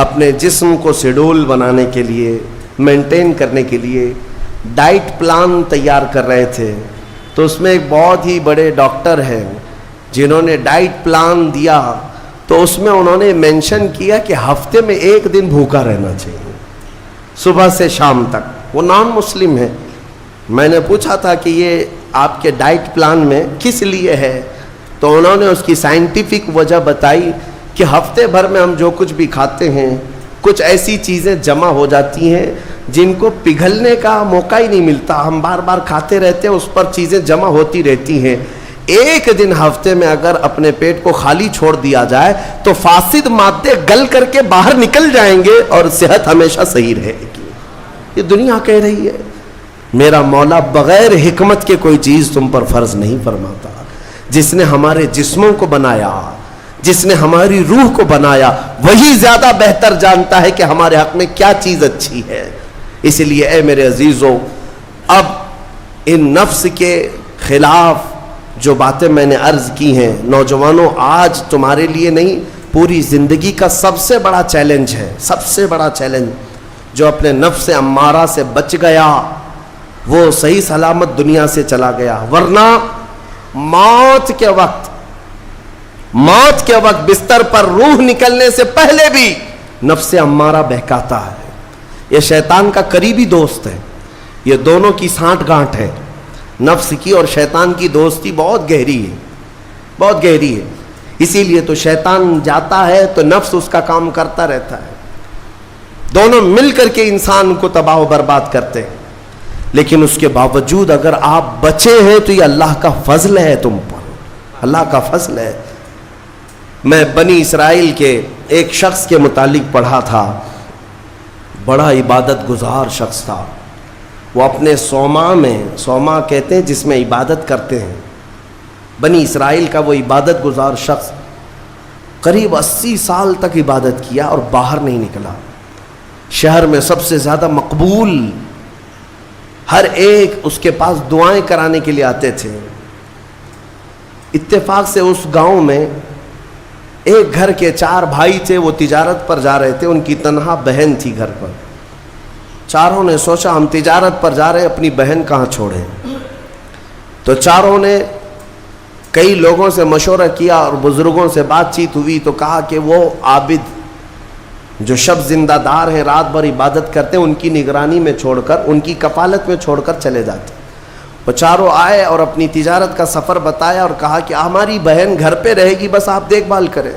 A: اپنے جسم کو شیڈول بنانے کے لیے, مینٹین کرنے کے لیے ڈائٹ پلان تیار کر رہے تھے. تو اس میں ایک بہت ہی بڑے ڈاکٹر ہیں جنہوں نے ڈائٹ پلان دیا, تو اس میں انہوں نے مینشن کیا کہ ہفتے میں ایک دن بھوکا رہنا چاہیے, صبح سے شام تک. وہ نان مسلم ہے. میں نے پوچھا تھا کہ یہ آپ کے ڈائٹ پلان میں کس لیے ہے, تو انہوں نے اس کی سائنٹیفک وجہ بتائی کہ ہفتے بھر میں ہم جو کچھ بھی کھاتے ہیں, کچھ ایسی چیزیں جمع ہو جاتی ہیں جن کو پگھلنے کا موقع ہی نہیں ملتا, ہم بار بار کھاتے رہتے ہیں, اس پر چیزیں جمع ہوتی رہتی ہیں. ایک دن ہفتے میں اگر اپنے پیٹ کو خالی چھوڑ دیا جائے تو فاسد مادے گل کر کے باہر نکل جائیں گے اور صحت ہمیشہ صحیح رہے گی. یہ دنیا کہہ رہی ہے. میرا مولا بغیر حکمت کے کوئی چیز تم پر فرض نہیں فرماتا. جس نے ہمارے جسموں کو بنایا, جس نے ہماری روح کو بنایا, وہی زیادہ بہتر جانتا ہے کہ ہمارے حق میں کیا چیز اچھی ہے. اس لیے اے میرے عزیزوں, اب ان نفس کے خلاف جو باتیں میں نے عرض کی ہیں, نوجوانوں, آج تمہارے لیے نہیں پوری زندگی کا سب سے بڑا چیلنج ہے, سب سے بڑا چیلنج. جو اپنے نفس امارہ سے بچ گیا وہ صحیح سلامت دنیا سے چلا گیا, ورنہ موت کے وقت بستر پر روح نکلنے سے پہلے بھی نفس امارہ بہکاتا ہے. یہ شیطان کا قریبی دوست ہے. یہ دونوں کی سانٹھ گانٹھ ہے. نفس کی اور شیطان کی دوستی بہت گہری ہے, بہت گہری ہے. اسی لیے تو شیطان جاتا ہے تو نفس اس کا کام کرتا رہتا ہے. دونوں مل کر کے انسان کو تباہ و برباد کرتے ہیں. لیکن اس کے باوجود اگر آپ بچے ہیں تو یہ اللہ کا فضل ہے تم پر, اللہ کا فضل ہے. میں بنی اسرائیل کے ایک شخص کے متعلق پڑھا تھا, بڑا عبادت گزار شخص تھا. وہ اپنے صومعہ کہتے ہیں جس میں عبادت کرتے ہیں، بنی اسرائیل کا وہ عبادت گزار شخص قریب 80 سال تک عبادت کیا اور باہر نہیں نکلا. شہر میں سب سے زیادہ مقبول، ہر ایک اس کے پاس دعائیں کرانے کے لیے آتے تھے. اتفاق سے اس گاؤں میں ایک گھر کے 4 بھائی تھے، وہ تجارت پر جا رہے تھے، ان کی تنہا بہن تھی گھر پر. چاروں نے سوچا ہم تجارت پر جا رہے ہیں، اپنی بہن کہاں چھوڑیں. تو چاروں نے کئی لوگوں سے مشورہ کیا اور بزرگوں سے بات چیت ہوئی تو کہا کہ وہ عابد جو شب زندہ دار ہیں، رات بھر عبادت کرتے ہیں، ان کی نگرانی میں چھوڑ کر، ان کی کفالت میں چھوڑ کر چلے جاتے. وہ چاروں آئے اور اپنی تجارت کا سفر بتایا اور کہا کہ ہماری بہن گھر پہ رہے گی، بس آپ دیکھ بھال کریں.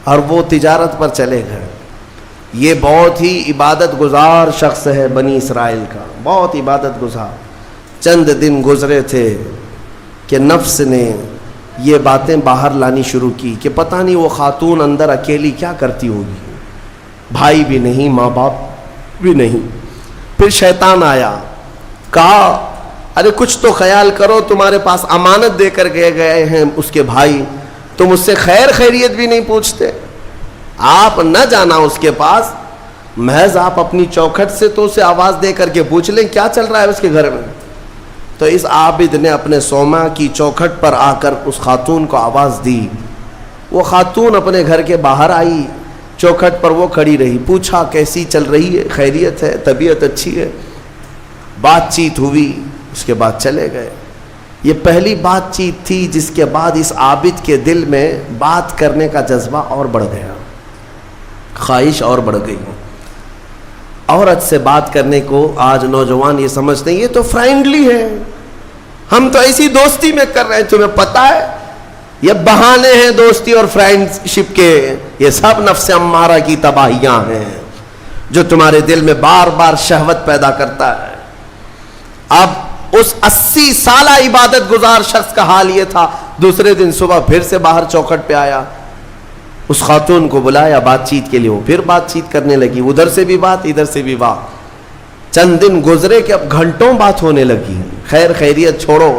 A: اور وہ تجارت پر چلے گئے. یہ بہت ہی عبادت گزار شخص ہے بنی اسرائیل کا، بہت عبادت گزار. چند دن گزرے تھے کہ نفس نے یہ باتیں باہر لانی شروع کی کہ پتہ نہیں وہ خاتون اندر اکیلی کیا کرتی ہوگی، بھائی بھی نہیں، ماں باپ بھی نہیں. پھر شیطان آیا، کہا ارے کچھ تو خیال کرو، تمہارے پاس امانت دے کر گئے ہیں اس کے بھائی، تم اس سے خیر خیریت بھی نہیں پوچھتے. آپ نہ جانا اس کے پاس، محض آپ اپنی چوکھٹ سے تو اسے آواز دے کر کے پوچھ لیں کیا چل رہا ہے اس کے گھر میں. تو اس عابد نے اپنے صومعہ کی چوکھٹ پر آ کر اس خاتون کو آواز دی. وہ خاتون اپنے گھر کے باہر آئی، چوکھٹ پر وہ کھڑی رہی. پوچھا کیسی چل رہی ہے، خیریت ہے، طبیعت اچھی ہے. بات چیت ہوئی، اس کے بعد چلے گئے. یہ پہلی بات چیت تھی جس کے بعد اس عابد کے دل میں بات کرنے کا جذبہ اور بڑھ گیا، خواہش اور بڑھ گئی. عورت سے بات کرنے کو آج نوجوان یہ سمجھتے ہیں یہ تو فرینڈلی ہے، ہم تو ایسی دوستی میں کر رہے ہیں. تمہیں پتہ ہے یہ بہانے ہیں دوستی اور فرینڈ شپ کے، یہ سب نفس امارہ کی تباہیاں ہیں جو تمہارے دل میں بار بار شہوت پیدا کرتا ہے. اب اس 80 سالہ عبادت گزار شخص کا حال یہ تھا. دوسرے دن صبح پھر سے باہر چوکھٹ پہ آیا، اس خاتون کو بلایا بات چیت کے لیے. وہ پھر بات چیت کرنے لگی، ادھر سے بھی بات ادھر سے بھی بات. چند دن گزرے کہ اب گھنٹوں بات ہونے لگی، خیر خیریت چھوڑو،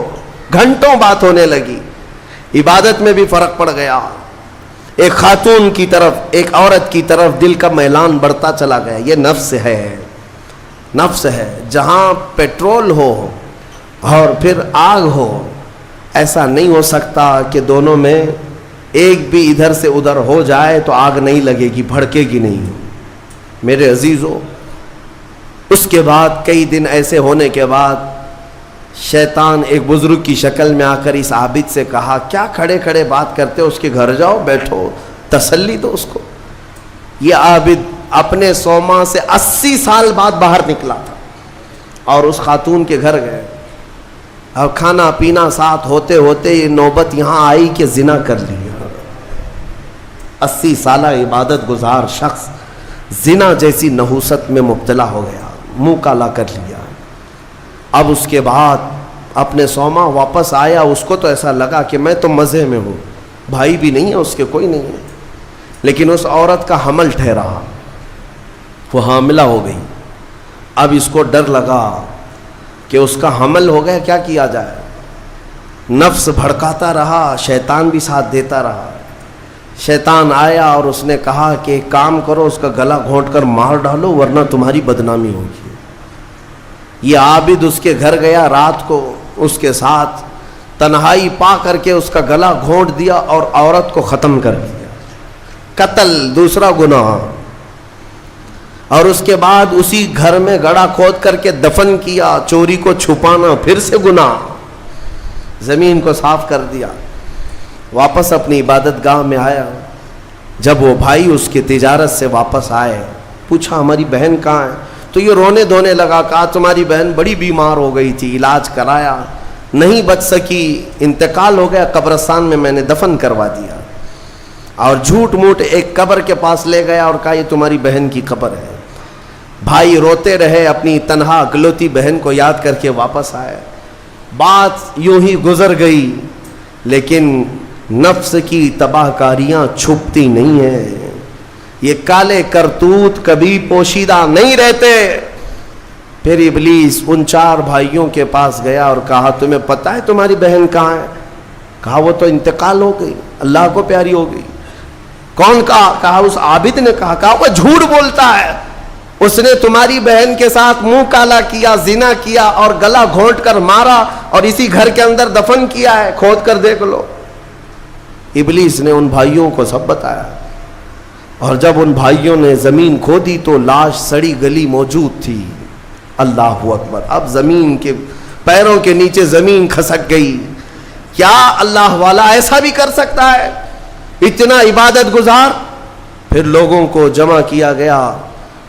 A: گھنٹوں بات ہونے لگی. عبادت میں بھی فرق پڑ گیا. ایک خاتون کی طرف، ایک عورت کی طرف دل کا میلان بڑھتا چلا گیا. یہ نفس ہے، نفس ہے. جہاں پیٹرول ہو اور پھر آگ ہو، ایسا نہیں ہو سکتا کہ دونوں میں ایک بھی ادھر سے ادھر ہو جائے تو آگ نہیں لگے گی، بھڑکے گی نہیں. میرے عزیزو، اس کے بعد کئی دن ایسے ہونے کے بعد شیطان ایک بزرگ کی شکل میں آ کر اس عابد سے کہا کیا کھڑے کھڑے بات کرتے ہو، اس کے گھر جاؤ، بیٹھو، تسلی دو اس کو. یہ عابد اپنے صومعہ سے 80 سال بعد باہر نکلا تھا اور اس خاتون کے گھر گئے. اور کھانا پینا ساتھ ہوتے ہوتے یہ نوبت یہاں آئی کہ زنا کر لیا. 80 سالہ عبادت گزار شخص زنا جیسی نحوست میں مبتلا ہو گیا، منہ کالا کر لیا. اب اس کے بعد اپنے صومعہ واپس آیا. اس کو تو ایسا لگا کہ میں تو مزے میں ہوں، بھائی بھی نہیں ہے اس کے، کوئی نہیں ہے. لیکن اس عورت کا حمل ٹھہرا، وہ حاملہ ہو گئی. اب اس کو ڈر لگا کہ اس کا حمل ہو گیا، کیا کیا جائے. نفس بھڑکاتا رہا، شیطان بھی ساتھ دیتا رہا. شیطان آیا اور اس نے کہا کہ ایک کام کرو، اس کا گلا گھونٹ کر مار ڈالو ورنہ تمہاری بدنامی ہوگی. یہ عابد اس کے گھر گیا، رات کو اس کے ساتھ تنہائی پا کر کے اس کا گلا گھونٹ دیا اور عورت کو ختم کر دیا. قتل دوسرا گناہ. اور اس کے بعد اسی گھر میں گڑھا کھود کر کے دفن کیا. چوری کو چھپانا پھر سے گناہ. زمین کو صاف کر دیا. واپس اپنی عبادت گاہ میں آیا. جب وہ بھائی اس کی تجارت سے واپس آئے، پوچھا ہماری بہن کہاں ہے. تو یہ رونے دھونے لگا. کہا تمہاری بہن بڑی بیمار ہو گئی تھی، علاج کرایا، نہیں بچ سکی، انتقال ہو گیا، قبرستان میں نے دفن کروا دیا. اور جھوٹ موٹ ایک قبر کے پاس لے گیا اور کہا یہ تمہاری بہن کی قبر ہے. بھائی روتے رہے، اپنی تنہا اکلوتی بہن کو یاد کر کے واپس آئے. بات یوں ہی گزر گئی، لیکن نفس کی تباہ کاریاں چھپتی نہیں ہیں. یہ کالے کرتوت کبھی پوشیدہ نہیں رہتے. پھر ابلیس ان 4 بھائیوں کے پاس گیا اور کہا تمہیں پتا ہے تمہاری بہن کہاں ہے؟ کہا وہ تو انتقال ہو گئی، اللہ کو پیاری ہو گئی۔ کون کہا؟ کہا اس عابد نے کہا۔ کہا وہ جھوٹ بولتا ہے، اس نے تمہاری بہن کے ساتھ منہ کالا کیا، زنا کیا اور گلا گھونٹ کر مارا اور اسی گھر کے اندر دفن کیا ہے، کھود کر دیکھ لو۔ ابلیس نے ان بھائیوں کو سب بتایا، اور جب ان بھائیوں نے زمین کھودی تو لاش سڑی گلی موجود تھی۔ اللہ اکبر! اب زمین کے پیروں کے نیچے زمین کھسک گئی۔ کیا اللہ والا ایسا بھی کر سکتا ہے؟ اتنا عبادت گزار؟ پھر لوگوں کو جمع کیا گیا،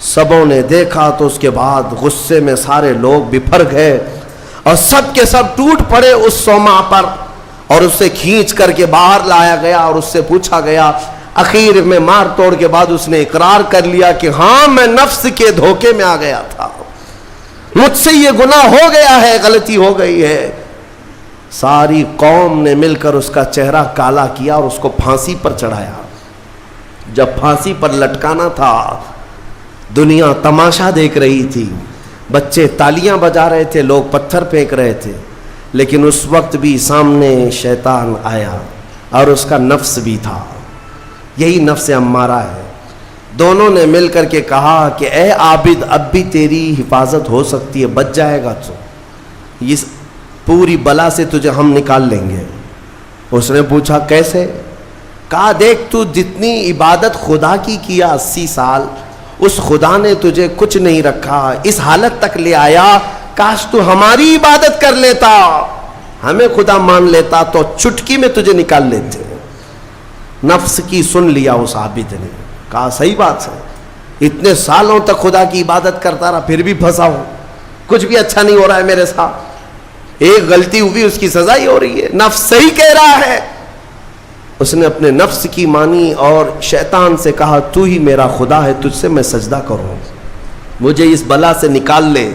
A: سبوں نے دیکھا تو اس کے بعد غصے میں سارے لوگ بپھر گئے اور سب کے سب ٹوٹ پڑے اس صومعہ پر، اور اسے کھینچ کر کے باہر لایا گیا اور اس سے پوچھا گیا۔ اخیر میں مار توڑ کے بعد اس نے اقرار کر لیا کہ ہاں میں نفس کے دھوکے میں آ گیا تھا، مجھ سے یہ گناہ ہو گیا ہے، غلطی ہو گئی ہے۔ ساری قوم نے مل کر اس کا چہرہ کالا کیا اور اس کو پھانسی پر چڑھایا۔ جب پھانسی پر لٹکانا تھا، دنیا تماشا دیکھ رہی تھی، بچے تالیاں بجا رہے تھے، لوگ پتھر پھینک رہے تھے، لیکن اس وقت بھی سامنے شیطان آیا اور اس کا نفس بھی تھا، یہی نفس امارہ ہے۔ دونوں نے مل کر کے کہا کہ اے عابد، اب بھی تیری حفاظت ہو سکتی ہے، بچ جائے گا تو، اس پوری بلا سے تجھے ہم نکال لیں گے۔ اس نے پوچھا کیسے؟ کہا دیکھ تو جتنی عبادت خدا کی کیا 80 سال، اس خدا نے تجھے کچھ نہیں رکھا، اس حالت تک لے آیا، کاش تو ہماری عبادت کر لیتا، ہمیں خدا مان لیتا تو چٹکی میں تجھے نکال لیتے۔ نفس کی سن لیا اس عابد نے، کہا صحیح بات ہے، اتنے سالوں تک خدا کی عبادت کرتا رہا پھر بھی پھنسا ہوں، کچھ بھی اچھا نہیں ہو رہا ہے میرے ساتھ، ایک غلطی ہوئی اس کی سزا ہی ہو رہی ہے، نفس صحیح کہہ رہا ہے۔ اس نے اپنے نفس کی مانی اور شیطان سے کہا تو ہی میرا خدا ہے، تجھ سے میں سجدہ کروں، مجھے اس بلا سے نکال لے۔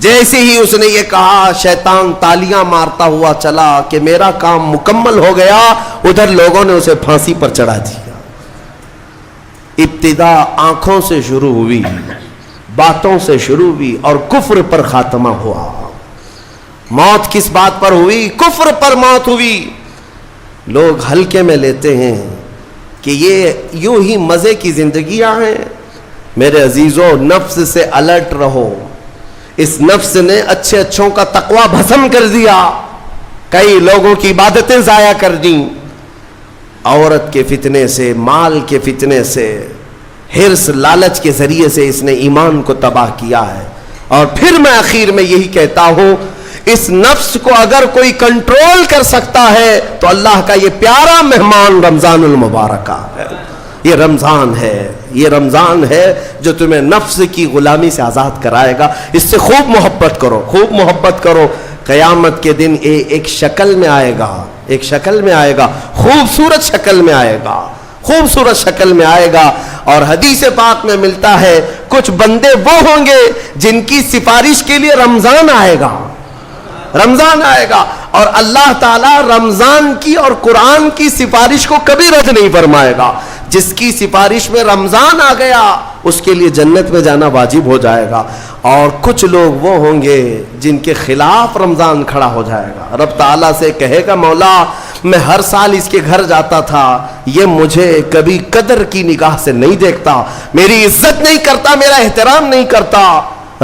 A: جیسے ہی اس نے یہ کہا، شیطان تالیاں مارتا ہوا چلا کہ میرا کام مکمل ہو گیا، ادھر لوگوں نے اسے پھانسی پر چڑھا دیا۔ ابتدا آنکھوں سے شروع ہوئی، باتوں سے شروع ہوئی اور کفر پر خاتمہ ہوا۔ موت کس بات پر ہوئی؟ کفر پر موت ہوئی۔ لوگ ہلکے میں لیتے ہیں کہ یہ یوں ہی مزے کی زندگیاں ہیں۔ میرے عزیزوں، نفس سے الرٹ رہو، اس نفس نے اچھے اچھوں کا تقوی بھسم کر دیا، کئی لوگوں کی عبادتیں ضائع کر دیں، عورت کے فتنے سے، مال کے فتنے سے، حرص لالچ کے ذریعے سے اس نے ایمان کو تباہ کیا ہے۔ اور پھر میں آخر میں یہی کہتا ہوں، اس نفس کو اگر کوئی کنٹرول کر سکتا ہے تو اللہ کا یہ پیارا مہمان رمضان المبارکہ ہے، یہ رمضان ہے، یہ رمضان ہے جو تمہیں نفس کی غلامی سے آزاد کرائے گا۔ اس سے خوب محبت کرو، خوب محبت کرو۔ قیامت کے دن ایک شکل میں آئے گا، ایک شکل میں آئے گا، خوبصورت شکل میں آئے گا، خوبصورت شکل میں آئے گا۔ اور حدیث پاک میں ملتا ہے کچھ بندے وہ ہوں گے جن کی سفارش کے لیے رمضان آئے گا، رمضان آئے گا، اور اللہ تعالیٰ رمضان کی اور قرآن کی سفارش کو کبھی رد نہیں فرمائے گا۔ جس کی سفارش میں رمضان آ گیا اس کے لیے جنت میں جانا واجب ہو جائے گا، اور کچھ لوگ وہ ہوں گے جن کے خلاف رمضان کھڑا ہو جائے گا۔ رب تعالیٰ سے کہے گا مولا میں ہر سال اس کے گھر جاتا تھا، یہ مجھے کبھی قدر کی نگاہ سے نہیں دیکھتا، میری عزت نہیں کرتا، میرا احترام نہیں کرتا۔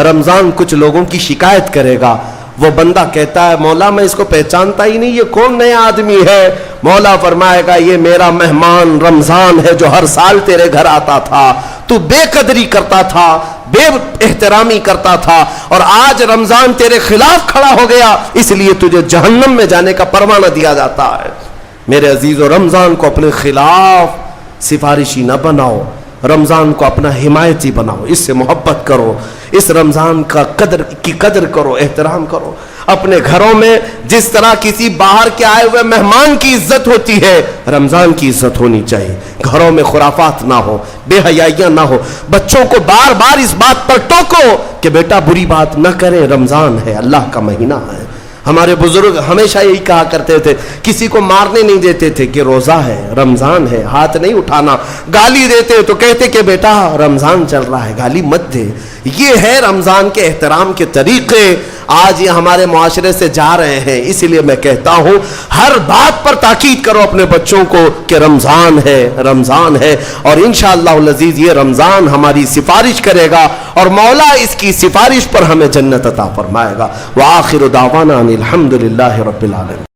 A: رمضان کچھ لوگوں کی شکایت کرے گا، وہ بندہ کہتا ہے مولا میں اس کو پہچانتا ہی نہیں، یہ کون نیا آدمی ہے؟ مولا فرمائے گا یہ میرا مہمان رمضان ہے جو ہر سال تیرے گھر آتا تھا، تو بے قدری کرتا تھا، بے احترامی کرتا تھا، اور آج رمضان تیرے خلاف کھڑا ہو گیا، اس لیے تجھے جہنم میں جانے کا پروانہ دیا جاتا ہے۔ میرے عزیزو، رمضان کو اپنے خلاف سفارشی نہ بناؤ، رمضان کو اپنا حمایتی بناؤ، اس سے محبت کرو، اس رمضان کا قدر کرو، احترام کرو۔ اپنے گھروں میں جس طرح کسی باہر کے آئے ہوئے مہمان کی عزت ہوتی ہے، رمضان کی عزت ہونی چاہیے۔ گھروں میں خرافات نہ ہو، بے حیائیاں نہ ہو، بچوں کو بار بار اس بات پر ٹوکو کہ بیٹا بری بات نہ کریں، رمضان ہے، اللہ کا مہینہ ہے، ہمارے بزرگ ہمیشہ یہی کہا کرتے تھے، کسی کو مارنے نہیں دیتے تھے کہ روزہ ہے، رمضان ہے، ہاتھ نہیں اٹھانا. گالی دیتے تو کہتے کہ بیٹا رمضان چل رہا ہے، گالی مت دے. یہ ہے رمضان کے احترام کے طریقے. آج یہ ہمارے معاشرے سے جا رہے ہیں. اسی لیے میں کہتا ہوں ہر بات پر تاکید کرو اپنے بچوں کو کہ رمضان ہے، رمضان ہے. اور انشاءاللہ العزیز یہ رمضان ہماری سفارش کرے گا اور مولا اس کی سفارش پر ہمیں جنت عطا فرمائے گا. وآخر دعوانا ان الحمدللہ رب العالمین.